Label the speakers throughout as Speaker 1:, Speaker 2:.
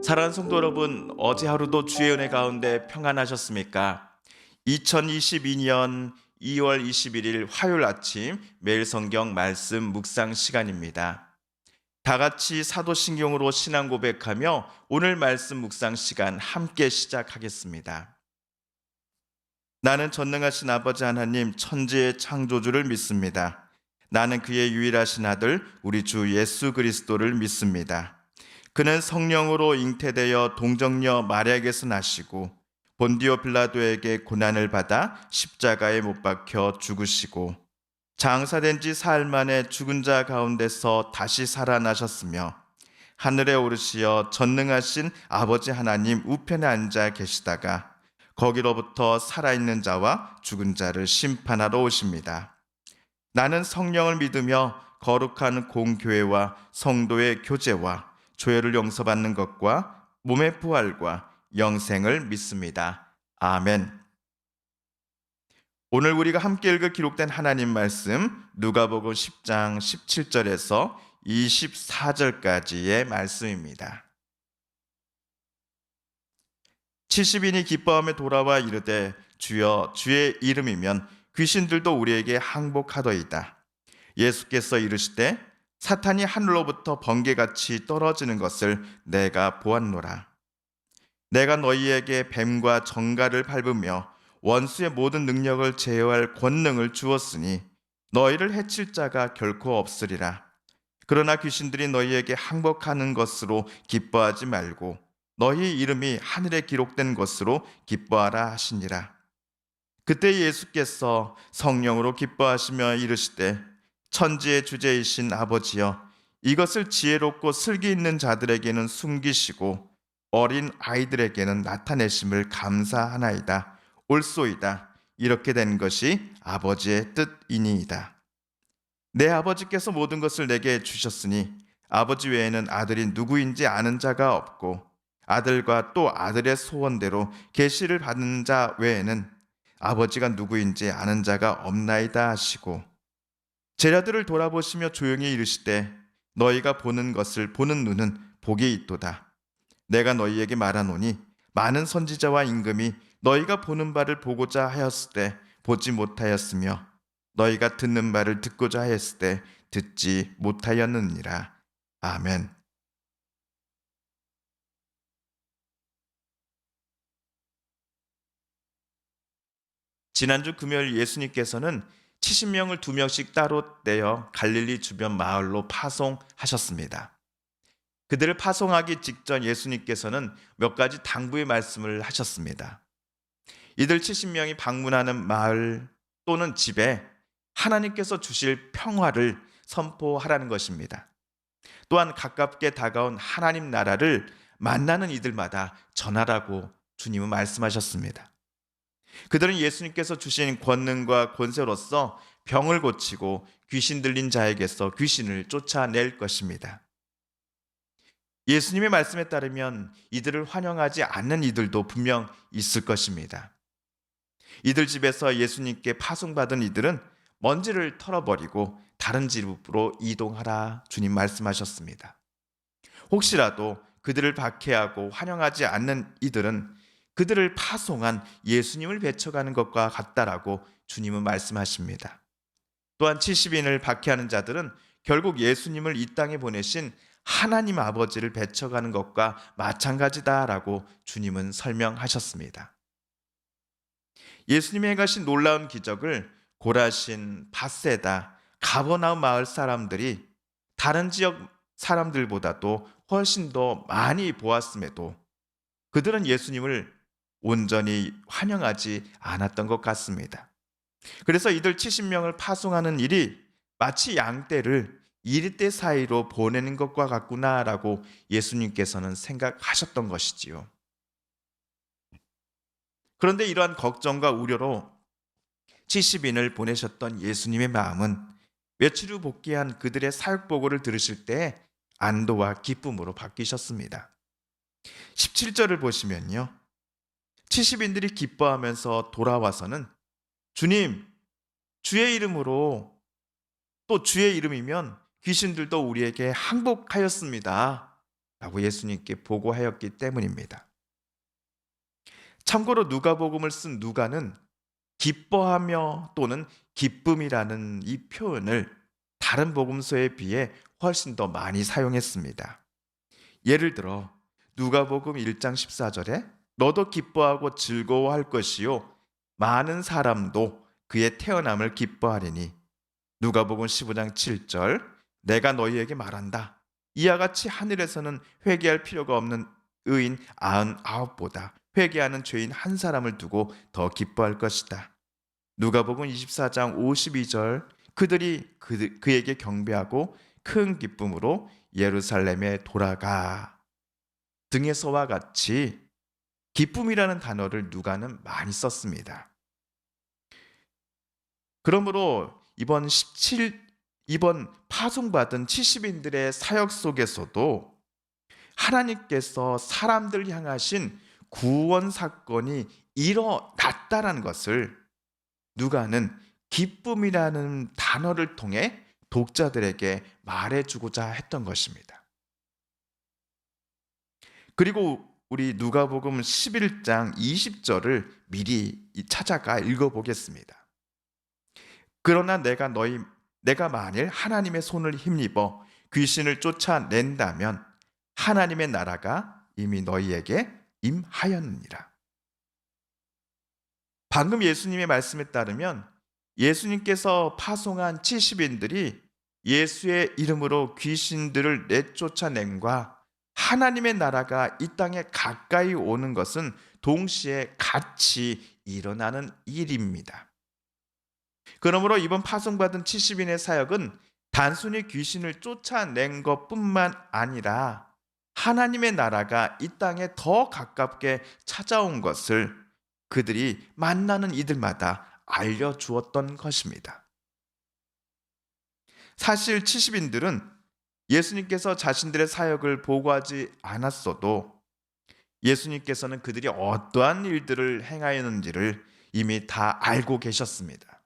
Speaker 1: 사랑하는 성도 여러분, 어제 하루도 주의 은혜 가운데 평안하셨습니까? 2022년 2월 21일 화요일 아침 매일 성경 말씀 묵상 시간입니다. 다 같이 사도신경으로 신앙 고백하며 오늘 말씀 묵상 시간 함께 시작하겠습니다. 나는 전능하신 아버지 하나님 천지의 창조주를 믿습니다. 나는 그의 유일하신 아들 우리 주 예수 그리스도를 믿습니다. 그는 성령으로 잉태되어 동정녀 마리아에게서 나시고 본디오 빌라도에게 고난을 받아 십자가에 못 박혀 죽으시고 장사된 지 사흘 만에 죽은 자 가운데서 다시 살아나셨으며 하늘에 오르시어 전능하신 아버지 하나님 우편에 앉아 계시다가 거기로부터 살아있는 자와 죽은 자를 심판하러 오십니다. 나는 성령을 믿으며 거룩한 공교회와 성도의 교제와 죄를 용서받는 것과 몸의 부활과 영생을 믿습니다. 아멘. 오늘 우리가 함께 읽을 기록된 하나님 말씀 누가복음 10장 17절에서 24절까지의 말씀입니다. 70인이 기뻐하며 돌아와 이르되 주여 주의 이름이면 귀신들도 우리에게 항복하더이다. 예수께서 이르시되 사탄이 하늘로부터 번개같이 떨어지는 것을 내가 보았노라. 내가 너희에게 뱀과 정갈을 밟으며 원수의 모든 능력을 제어할 권능을 주었으니 너희를 해칠 자가 결코 없으리라. 그러나 귀신들이 너희에게 항복하는 것으로 기뻐하지 말고 너희 이름이 하늘에 기록된 것으로 기뻐하라 하시니라. 그때 예수께서 성령으로 기뻐하시며 이르시되 천지의 주제이신 아버지여 이것을 지혜롭고 슬기 있는 자들에게는 숨기시고 어린 아이들에게는 나타내심을 감사하나이다. 옳소이다. 이렇게 된 것이 아버지의 뜻이니이다. 내 아버지께서 모든 것을 내게 주셨으니 아버지 외에는 아들이 누구인지 아는 자가 없고 아들과 또 아들의 소원대로 계시를 받는 자 외에는 아버지가 누구인지 아는 자가 없나이다 하시고 제자들을 돌아보시며 조용히 이르시되 너희가 보는 것을 보는 눈은 복이 있도다. 내가 너희에게 말하노니 많은 선지자와 임금이 너희가 보는 바를 보고자 하였을 때 보지 못하였으며 너희가 듣는 바를 듣고자 하였을 때 듣지 못하였느니라. 아멘. 지난주 금요일 예수님께서는 70명을 2명씩 따로 떼어 갈릴리 주변 마을로 파송하셨습니다. 그들을 파송하기 직전 예수님께서는 몇 가지 당부의 말씀을 하셨습니다. 이들 70명이 방문하는 마을 또는 집에 하나님께서 주실 평화를 선포하라는 것입니다. 또한 가깝게 다가온 하나님 나라를 만나는 이들마다 전하라고 주님은 말씀하셨습니다. 그들은 예수님께서 주신 권능과 권세로서 병을 고치고 귀신 들린 자에게서 귀신을 쫓아낼 것입니다. 예수님의 말씀에 따르면 이들을 환영하지 않는 이들도 분명 있을 것입니다. 이들 집에서 예수님께 파송받은 이들은 먼지를 털어버리고 다른 집으로 이동하라 주님 말씀하셨습니다. 혹시라도 그들을 박해하고 환영하지 않는 이들은 그들을 파송한 예수님을 배척하는 것과 같다라고 주님은 말씀하십니다. 또한 70인을 박해하는 자들은 결국 예수님을 이 땅에 보내신 하나님 아버지를 배척하는 것과 마찬가지다라고 주님은 설명하셨습니다. 예수님이 행하신 놀라운 기적을 고라신, 밧세다, 가버나움 마을 사람들이 다른 지역 사람들보다도 훨씬 더 많이 보았음에도 그들은 예수님을 온전히 환영하지 않았던 것 같습니다. 그래서 이들 70명을 파송하는 일이 마치 양떼를 이리떼 사이로 보내는 것과 같구나라고 예수님께서는 생각하셨던 것이지요. 그런데 이러한 걱정과 우려로 70인을 보내셨던 예수님의 마음은 며칠 후 복귀한 그들의 사역보고를 들으실 때 안도와 기쁨으로 바뀌셨습니다. 17절을 보시면요. 70인들이 기뻐하면서 돌아와서는 주님, 주의 이름으로 또 주의 이름이면 귀신들도 우리에게 항복하였습니다. 라고 예수님께 보고하였기 때문입니다. 참고로 누가복음을 쓴 누가는 기뻐하며 또는 기쁨이라는 이 표현을 다른 복음서에 비해 훨씬 더 많이 사용했습니다. 예를 들어 누가복음 1장 14절에 너도 기뻐하고 즐거워할 것이요 많은 사람도 그의 태어남을 기뻐하리니, 누가복음 15장 7절 내가 너희에게 말한다 이와 같이 하늘에서는 회개할 필요가 없는 의인 99보다 회개하는 죄인 한 사람을 두고 더 기뻐할 것이다. 누가복음 24장 52절 그들이 그에게 경배하고 큰 기쁨으로 예루살렘에 돌아가 등에서와 같이 기쁨이라는 단어를 누가는 많이 썼습니다. 그러므로 이번 파송받은 70인들의 사역 속에서도 하나님께서 사람들 향하신 구원 사건이 일어났다는 것을 누가는 기쁨이라는 단어를 통해 독자들에게 말해주고자 했던 것입니다. 그리고 우리 누가복음 11장 20절을 미리 찾아가 읽어보겠습니다. 그러나 내가 만일 하나님의 손을 힘입어 귀신을 쫓아낸다면 하나님의 나라가 이미 너희에게 임하였느니라. 방금 예수님의 말씀에 따르면 예수님께서 파송한 70인들이 예수의 이름으로 귀신들을 내쫓아냄과 하나님의 나라가 이 땅에 가까이 오는 것은 동시에 같이 일어나는 일입니다. 그러므로 이번 파송받은 70인의 사역은 단순히 귀신을 쫓아낸 것뿐만 아니라 하나님의 나라가 이 땅에 더 가깝게 찾아온 것을 그들이 만나는 이들마다 알려주었던 것입니다. 사실 70인들은 예수님께서 자신들의 사역을 보고하지 않았어도 예수님께서는 그들이 어떠한 일들을 행하였는지를 이미 다 알고 계셨습니다.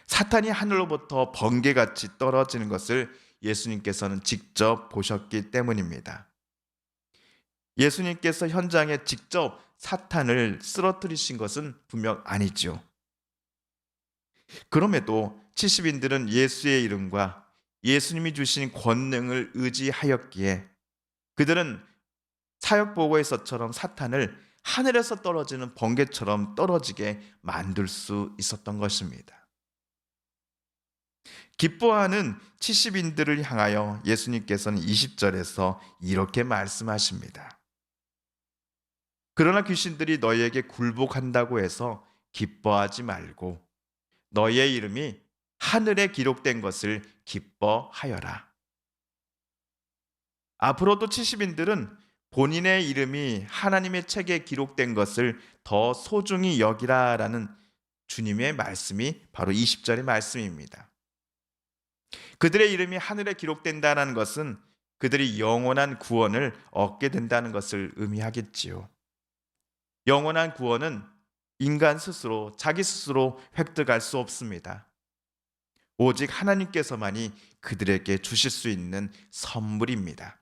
Speaker 1: 사탄이 하늘로부터 번개같이 떨어지는 것을 예수님께서는 직접 보셨기 때문입니다. 예수님께서 현장에 직접 사탄을 쓰러뜨리신 것은 분명 아니죠. 그럼에도 70인들은 예수의 이름과 예수님이 주신 권능을 의지하였기에 그들은 사역 보고에서처럼 사탄을 하늘에서 떨어지는 번개처럼 떨어지게 만들 수 있었던 것입니다. 기뻐하는 70인들을 향하여 예수님께서는 20절에서 이렇게 말씀하십니다. 그러나 귀신들이 너희에게 굴복한다고 해서 기뻐하지 말고 너희의 이름이 하늘에 기록된 것을 기뻐하여라. 앞으로도 70인들은 본인의 이름이 하나님의 책에 기록된 것을 더 소중히 여기라라는 주님의 말씀이 바로 20절의 말씀입니다. 그들의 이름이 하늘에 기록된다는 것은 그들이 영원한 구원을 얻게 된다는 것을 의미하겠지요. 영원한 구원은 인간 스스로, 자기 스스로 획득할 수 없습니다. 오직 하나님께서만이 그들에게 주실 수 있는 선물입니다.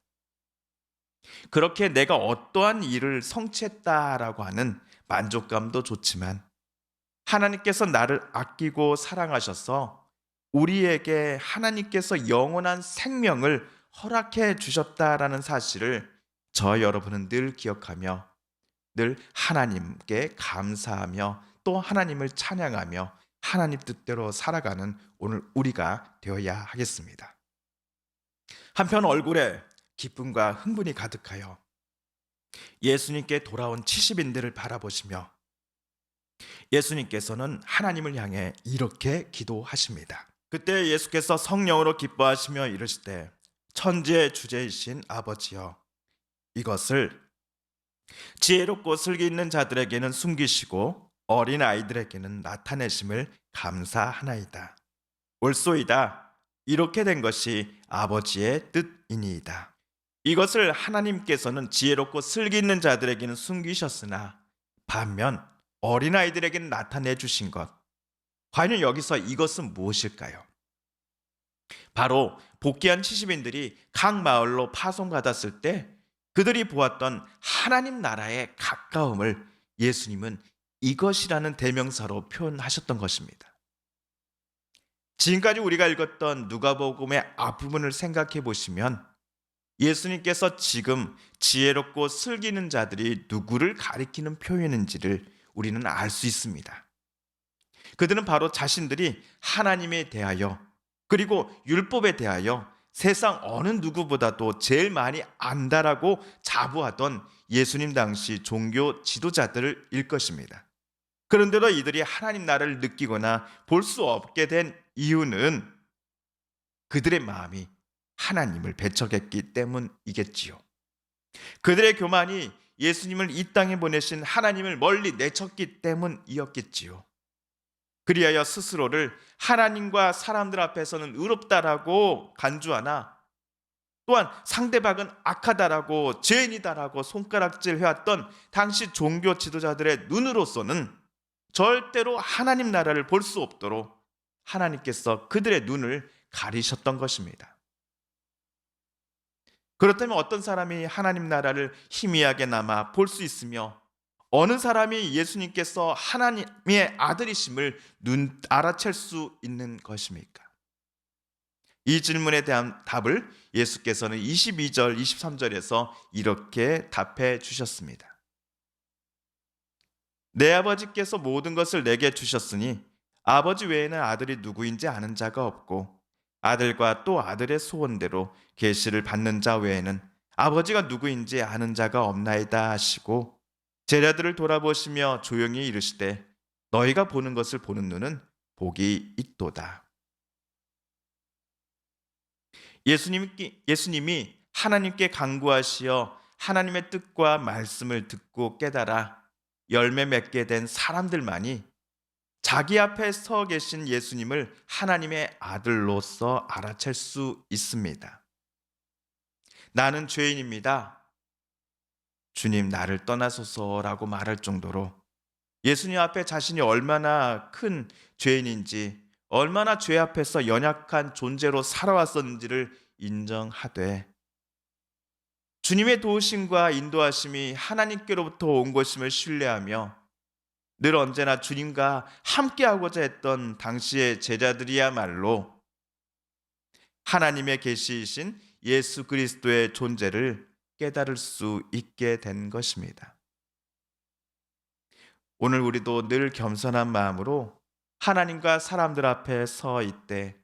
Speaker 1: 그렇게 내가 어떠한 일을 성취했다라고 하는 만족감도 좋지만 하나님께서 나를 아끼고 사랑하셔서 우리에게 하나님께서 영원한 생명을 허락해 주셨다라는 사실을 저 여러분은 늘 기억하며 늘 하나님께 감사하며 또 하나님을 찬양하며 하나님 뜻대로 살아가는 오늘 우리가 되어야 하겠습니다. 한편 얼굴에 기쁨과 흥분이 가득하여 예수님께 돌아온 70인들을 바라보시며 예수님께서는 하나님을 향해 이렇게 기도하십니다. 그때 예수께서 성령으로 기뻐하시며 이르시되 천지의 주제이신 아버지여 이것을 지혜롭고 슬기 있는 자들에게는 숨기시고 어린 아이들에게는 나타내심을 감사하나이다. 옳소이다. 이렇게 된 것이 아버지의 뜻이니이다. 이것을 하나님께서는 지혜롭고 슬기 있는 자들에게는 숨기셨으나 반면 어린 아이들에게는 나타내 주신 것. 과연 여기서 이것은 무엇일까요? 바로 복귀한 70인들이 각 마을로 파송받았을 때 그들이 보았던 하나님 나라의 가까움을 예수님은 이것이라는 대명사로 표현하셨던 것입니다. 지금까지 우리가 읽었던 누가복음의 앞부분을 생각해 보시면 예수님께서 지금 지혜롭고 슬기는 자들이 누구를 가리키는 표현인지를 우리는 알 수 있습니다. 그들은 바로 자신들이 하나님에 대하여 그리고 율법에 대하여 세상 어느 누구보다도 제일 많이 안다라고 자부하던 예수님 당시 종교 지도자들일 것입니다. 그런데도 이들이 하나님 나라를 느끼거나 볼 수 없게 된 이유는 그들의 마음이 하나님을 배척했기 때문이겠지요. 그들의 교만이 예수님을 이 땅에 보내신 하나님을 멀리 내쳤기 때문이었겠지요. 그리하여 스스로를 하나님과 사람들 앞에서는 의롭다라고 간주하나 또한 상대방은 악하다라고 죄인이다라고 손가락질 해왔던 당시 종교 지도자들의 눈으로서는 절대로 하나님 나라를 볼 수 없도록 하나님께서 그들의 눈을 가리셨던 것입니다. 그렇다면 어떤 사람이 하나님 나라를 희미하게나마 볼 수 있으며 어느 사람이 예수님께서 하나님의 아들이심을 알아챌 수 있는 것입니까? 이 질문에 대한 답을 예수께서는 22절, 23절에서 이렇게 답해 주셨습니다. 내 아버지께서 모든 것을 내게 주셨으니 아버지 외에는 아들이 누구인지 아는 자가 없고 아들과 또 아들의 소원대로 계시를 받는 자 외에는 아버지가 누구인지 아는 자가 없나이다 하시고 제자들을 돌아보시며 조용히 이르시되 너희가 보는 것을 보는 눈은 복이 있도다. 예수님이 하나님께 간구하시어 하나님의 뜻과 말씀을 듣고 깨달아 열매 맺게 된 사람들만이 자기 앞에 서 계신 예수님을 하나님의 아들로서 알아챌 수 있습니다. 나는 죄인입니다. 주님 나를 떠나소서라고 말할 정도로 예수님 앞에 자신이 얼마나 큰 죄인인지 얼마나 죄 앞에서 연약한 존재로 살아왔었는지를 인정하되 주님의 도우심과 인도하심이 하나님께로부터 온 것임을 신뢰하며 늘 언제나 주님과 함께하고자 했던 당시의 제자들이야말로 하나님의 계시이신 예수 그리스도의 존재를 깨달을 수 있게 된 것입니다. 오늘 우리도 늘 겸손한 마음으로 하나님과 사람들 앞에 서 있되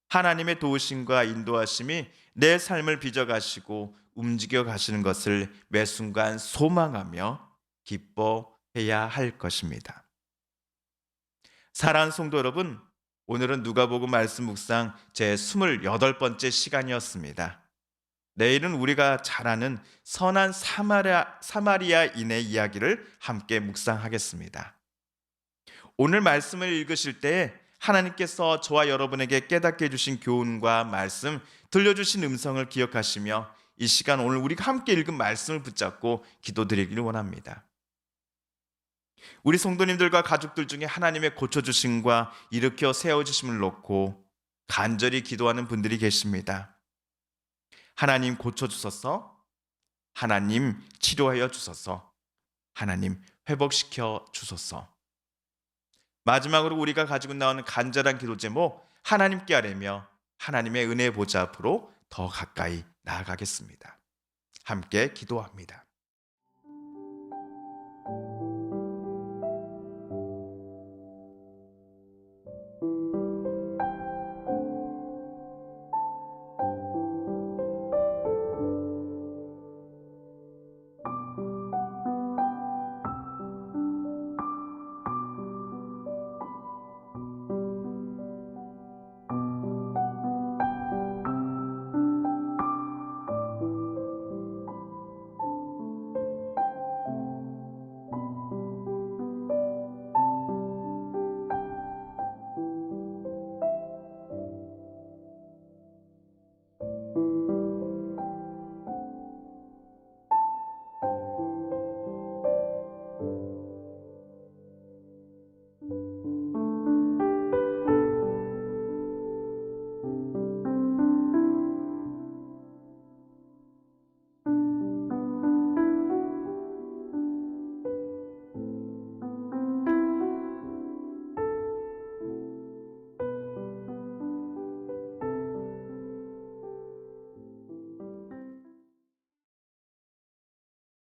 Speaker 1: 하나님의 도우심과 인도하심이 내 삶을 빚어가시고 움직여 가시는 것을 매 순간 소망하며 기뻐해야 할 것입니다. 사랑하는 성도 여러분, 오늘은 누가복음 말씀 묵상 제 28번째 시간이었습니다. 내일은 우리가 잘 아는 선한 사마리아인의 이야기를 함께 묵상하겠습니다. 오늘 말씀을 읽으실 때 하나님께서 저와 여러분에게 깨닫게 해주신 교훈과 말씀, 들려주신 음성을 기억하시며 이 시간 오늘 우리가 함께 읽은 말씀을 붙잡고 기도드리기를 원합니다. 우리 성도님들과 가족들 중에 하나님의 고쳐주심과 일으켜 세워주심을 놓고 간절히 기도하는 분들이 계십니다. 하나님 고쳐주소서, 하나님 치료하여 주소서, 하나님 회복시켜 주소서. 마지막으로 우리가 가지고 나오는 간절한 기도 제목 하나님께 아뢰며 하나님의 은혜 보좌 앞으로 더 가까이 나아가겠습니다. 함께 기도합니다.